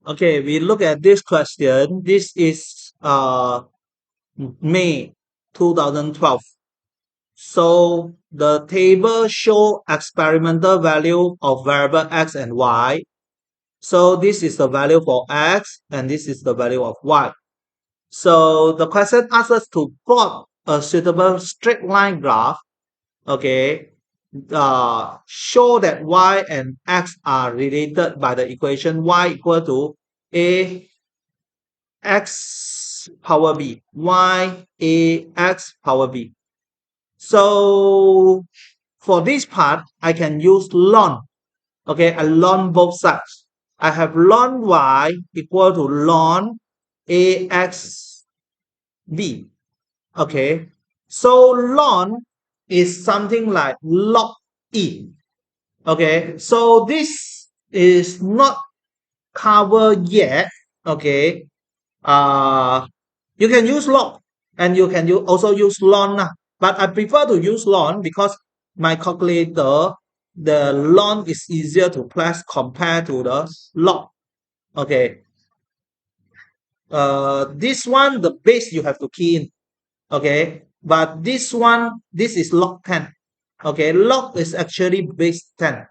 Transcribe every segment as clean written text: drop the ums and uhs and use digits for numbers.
Okay, we look at this question. This is May 2012. So the table show experimental value of variable x and y. So this is the value for x and this is the value of y. So the question asks us to plot a suitable straight line graph. Okay, show that y and x are related by the equation y equal to a x power b, y a x power b. So for this part, I can use ln. Okay, I ln both sides. I have ln y equal to ln ax b. Okay, so ln is something like log e. Okay, so this is not covered yet. Okay, you can use log and you can also use ln, but I prefer to use ln because my calculator, the ln is easier to place compared to the log. Okay, this one, the base you have to key in. Okay, but this one, this is log 10. Okay, log is actually base 10.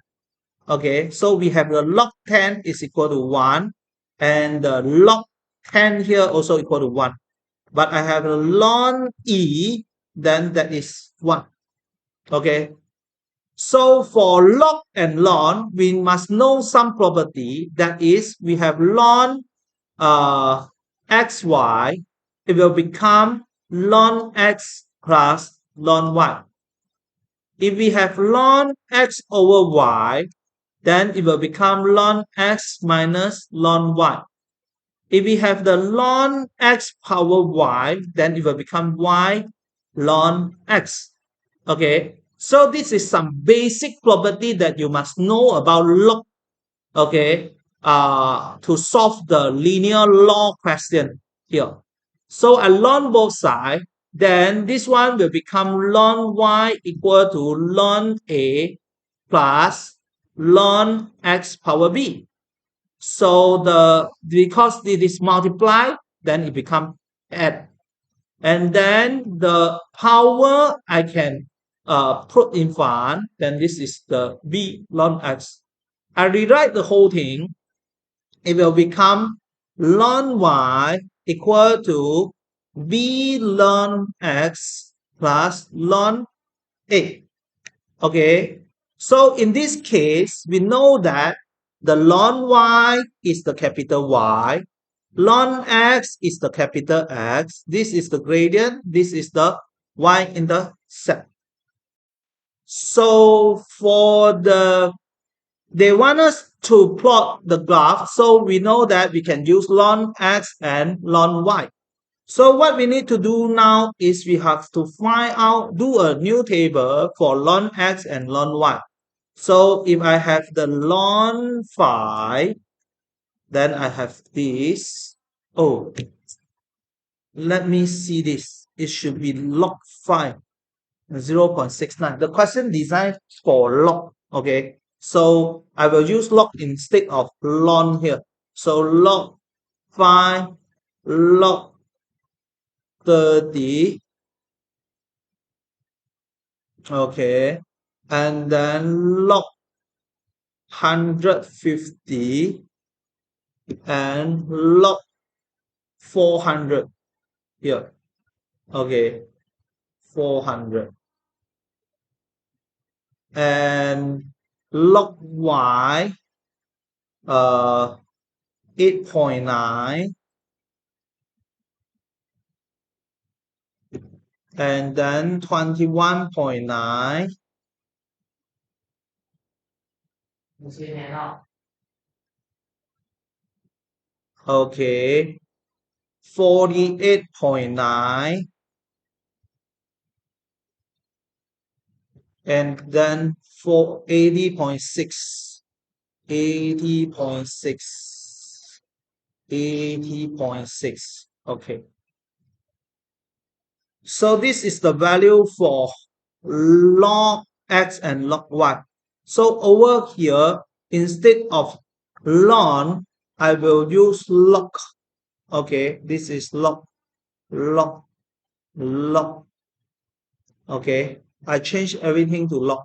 Okay, so we have the log 10 is equal to 1 and the log 10 here also equal to 1. But I have a ln e, then that is 1. Okay, so for log and ln, we must know some property. That is, we have ln xy, it will become ln x plus ln y. If we have ln x over y, then it will become ln x minus ln y. If we have the ln x power y, then it will become y ln x. Okay, so this is some basic property that you must know about log. Okay, to solve the linear law question here. So I ln both sides, then this one will become ln y equal to ln a plus ln x power b. So because it is multiplied, then it becomes add. And then the power I can put in front, then this is the b ln x. I rewrite the whole thing. It will become ln y equal to b ln x plus ln a. Okay, so in this case, we know that the ln y is the capital Y, ln x is the capital X, this is the gradient, this is the y-intercept. So they want us to plot the graph, so we know that we can use ln x and ln y. So what we need to do now is we have to do a new table for ln x and ln y. So if I have the ln 5, then I have this. Oh, let me see this. It should be log 5, 0.69. The question designed for log. Okay, so I will use log instead of ln here. So log 5, log 30. Okay, and then log 150 and log 400 here. Okay, 400 and log y 8.9 and then 21.9 okay 48.9 and then for 80.6 80.6 80.6 okay. So this is the value for log x and log y. So over here, instead of ln, I will use log. Okay, this is log, log, log. Okay, I change everything to log.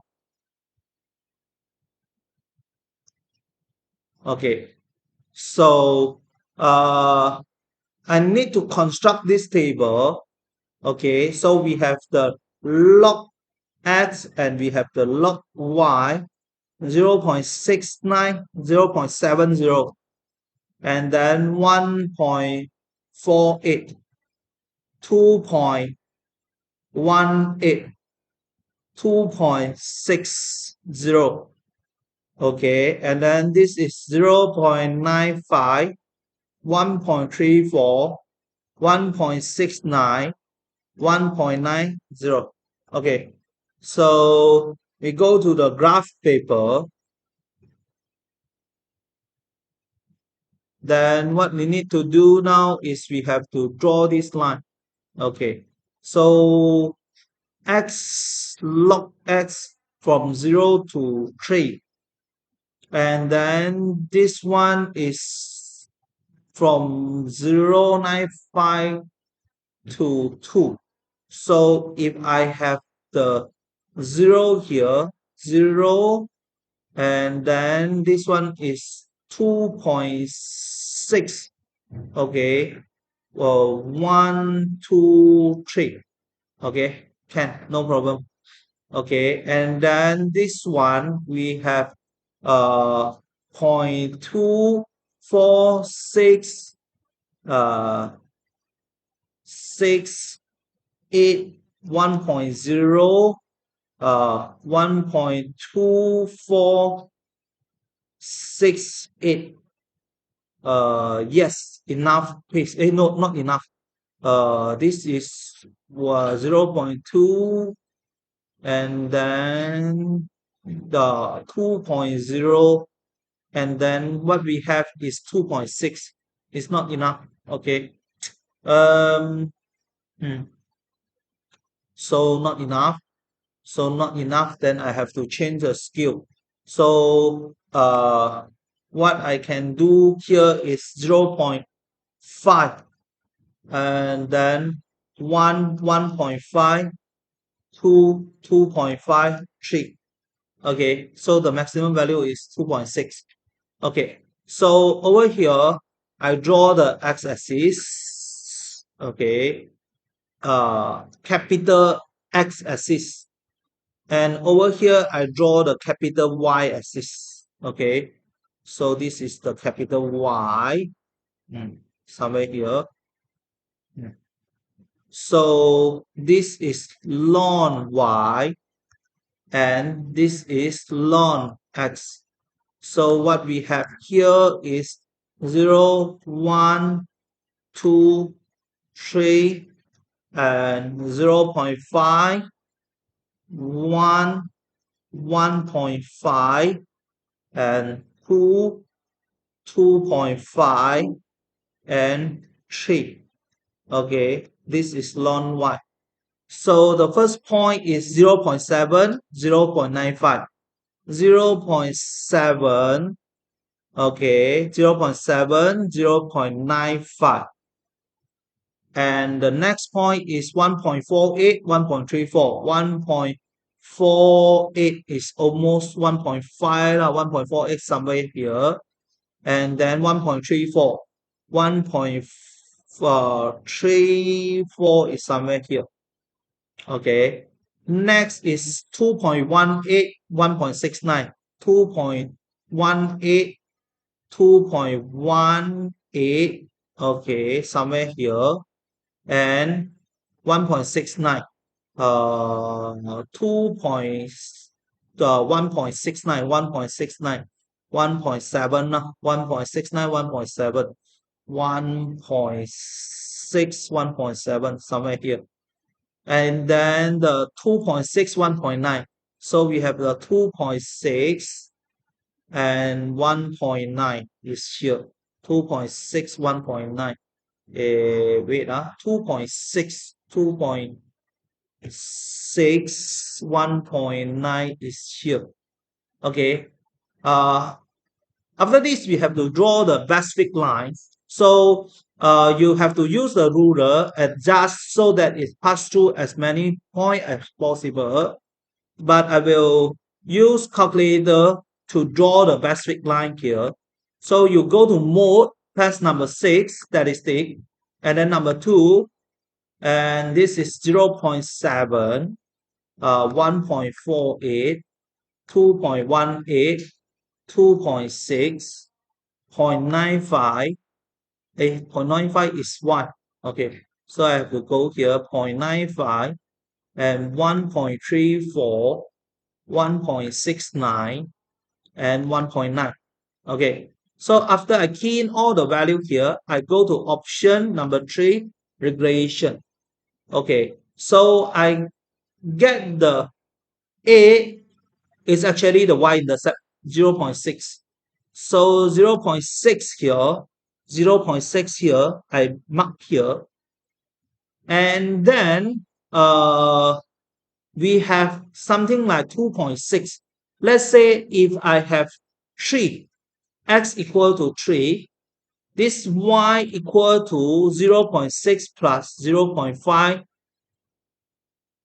Okay, so I need to construct this table. Okay, so we have the log x and we have the log y 0.69, 0.70, and then 1.48, 2.18, 2.60. Okay, and then this is 0.95, 1.34, 1.69, 1.90. Okay, so we go to the graph paper. Then what we need to do now is we have to draw this line. Okay, so x log x from 0 to 3. And then this one is from 0.95 to 2. So if I have the 0 here, 0, and then this one is 2.6. Okay, well, 1, 2, 3. Okay, can, no problem. Okay, and then this one we have 0.246 6 8 1.0 1.2468. Yes, enough, please. No, not enough. This is 0.2, and then the 2.0, and then what we have is 2.6. It's not enough. Okay. Um. hmm, So not enough. So not enough. Then I have to change the scale. So what I can do here is 0.5, and then 1.5, 2, 2.5, 3. Okay, so the maximum value is 2.6. Okay, so over here, I draw the x-axis. Okay, capital x-axis, and over here I draw the capital y-axis. Okay, so this is the capital Y, somewhere here. So this is ln y, and this is ln x. So what we have here is 0, 1, 2, 3, and 0.5, 1, 1.5, and 2, 2.5, and 3. Okay, this is ln y. So the first point is 0.7, 0.95, 0.7, okay, 0.7, 0.95. And the next point is 1.48, 1.34. 1.48 is almost 1.5, 1.48 somewhere here. And then 1.34. 1.34 is somewhere here. Okay. Next is 2.18, 1.69. 2.18, 2.18. Okay, somewhere here. And 1.69. 1.69, 1.69, 1.7, 1.69, 1.7, 1.6, 1.7, somewhere here. And then the 2.6, 1.9. So we have the 2.6 and 1.9 is here. 2.6, 1.9. Wait, 2.6, 2.6, 1.9 is here. Okay. Uh, After this, we have to draw the basic line. So you have to use the ruler adjust so that it pass through as many points as possible. But I will use calculator to draw the basic line here. So you go to mode, press number 6, statistic, and then number 2, and this is 0.7, 1.48, 2.18, 2.6, 0.95. 0.95 is 1. Okay, so I have to go here 0.95 and 1.34, 1.69, and 1.9. Okay, so after I key in all the value here, I go to option number 3, regression. Okay, so I get the A is actually the y-intercept 0.6. So 0.6 here, 0.6 here, I mark here. And then we have something like 2.6. Let's say if I have 3, x equal to 3, this y equal to 0.6 plus 0.5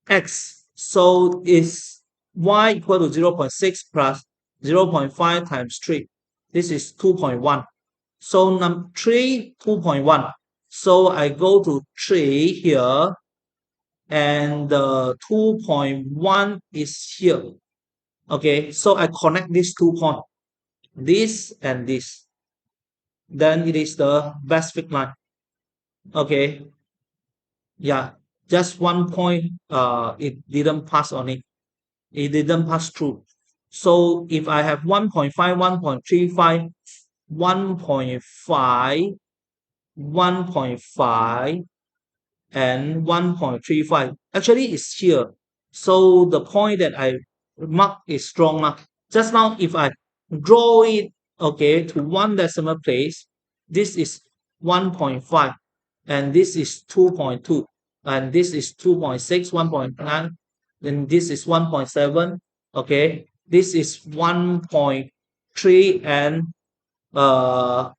x. So is y equal to 0.6 plus 0.5 times 3. This is 2.1. So number 3, 2.1. So I go to 3 here, and the 2.1 is here. Okay, so I connect these 2 points, this and this. Then it is the basic line. Okay, yeah, just 1 point, it didn't pass on it. It didn't pass through. So if I have 1.5, 1.35, 1.5, 1.5, and 1.35, actually it's here. So the point that I mark is stronger. Just now, if I draw it, okay, to 1 decimal place, this is 1.5, and this is 2.2, and this is 2.6, 1.9, then this is 1.7, okay, this is 1.3, and uh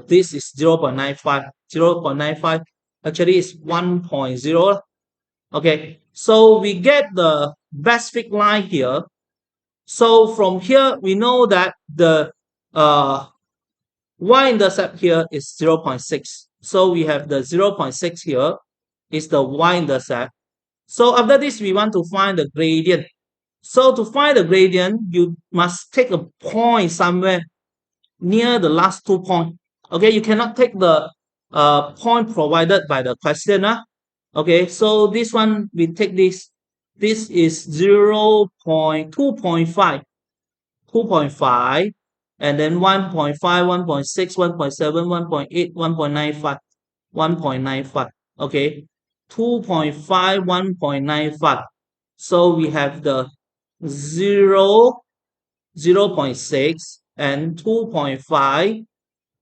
this is 0.95. 0.95 actually is 1.0. Okay, so we get the basic line here. So from here we know that the y-intercept here is 0.6. So we have the 0.6 here is the y-intercept. So after this, we want to find the gradient. So to find the gradient, you must take a point somewhere near the last 2 points. Okay, you cannot take the point provided by the question. Okay, so this one, we take this. This is 0 2.5, 2.5, and then 1.5, 1.6, 1.7, 1.8, 1.95, 1.95. Okay, 2.5, 1.95. So we have the 0, 0.6, and 2.5,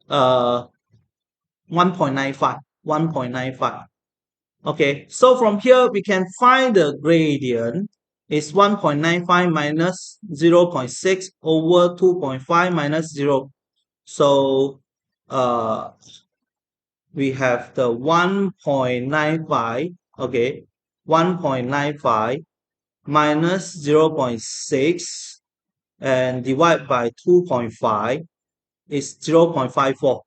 1.95, 1.95. Okay, so from here we can find the gradient is 1.95 minus 0.6 over 2.5 minus 0. So we have the 1.95, okay, 1.95 minus 0.6 and divide by 2.5 is 0.54.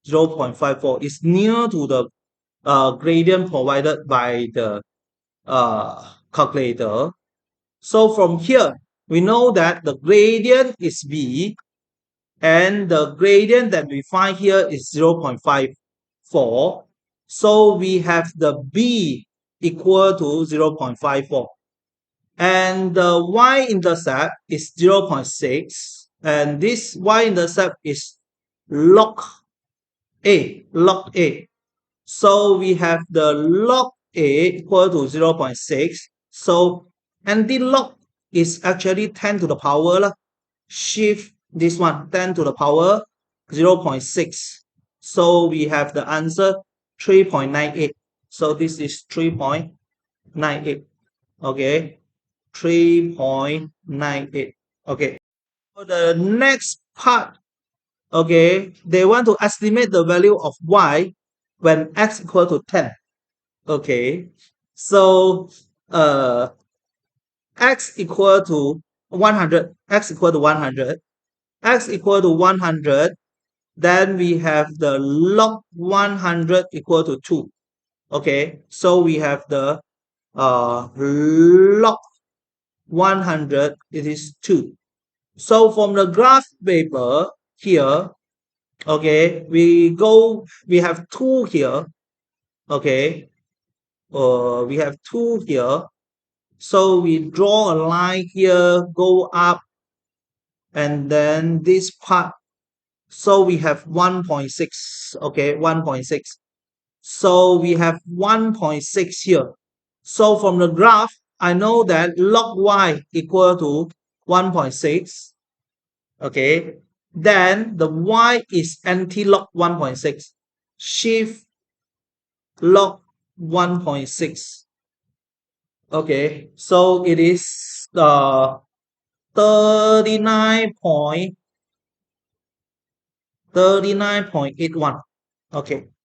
0.54 is near to the gradient provided by the calculator. So from here, we know that the gradient is B, and the gradient that we find here is 0.54. So we have the B equal to 0.54. And the y-intercept is 0.6. And this y-intercept is log A, log A. So we have the log A equal to 0.6. So, and the log is actually 10 to the power. Shift this one, 10 to the power 0.6. So we have the answer 3.98. So this is 3.98. Okay, 3.98. Okay. For the next part, okay, they want to estimate the value of y when x equal to 10. Okay, so x equal to 100, x equal to 100, x equal to 100, then we have the log 100 equal to 2. Okay, so we have the log 100, it is 2. So from the graph paper here, okay, we have 2 here, okay, we have 2 here. So we draw a line here, go up, and then this part. So we have 1.6, okay, 1.6. So we have 1.6 here. So from the graph, I know that log y equal to 1.6. Okay. Then the y is anti-log 1.6. Shift log 1.6. Okay. So it is 39.81. Okay.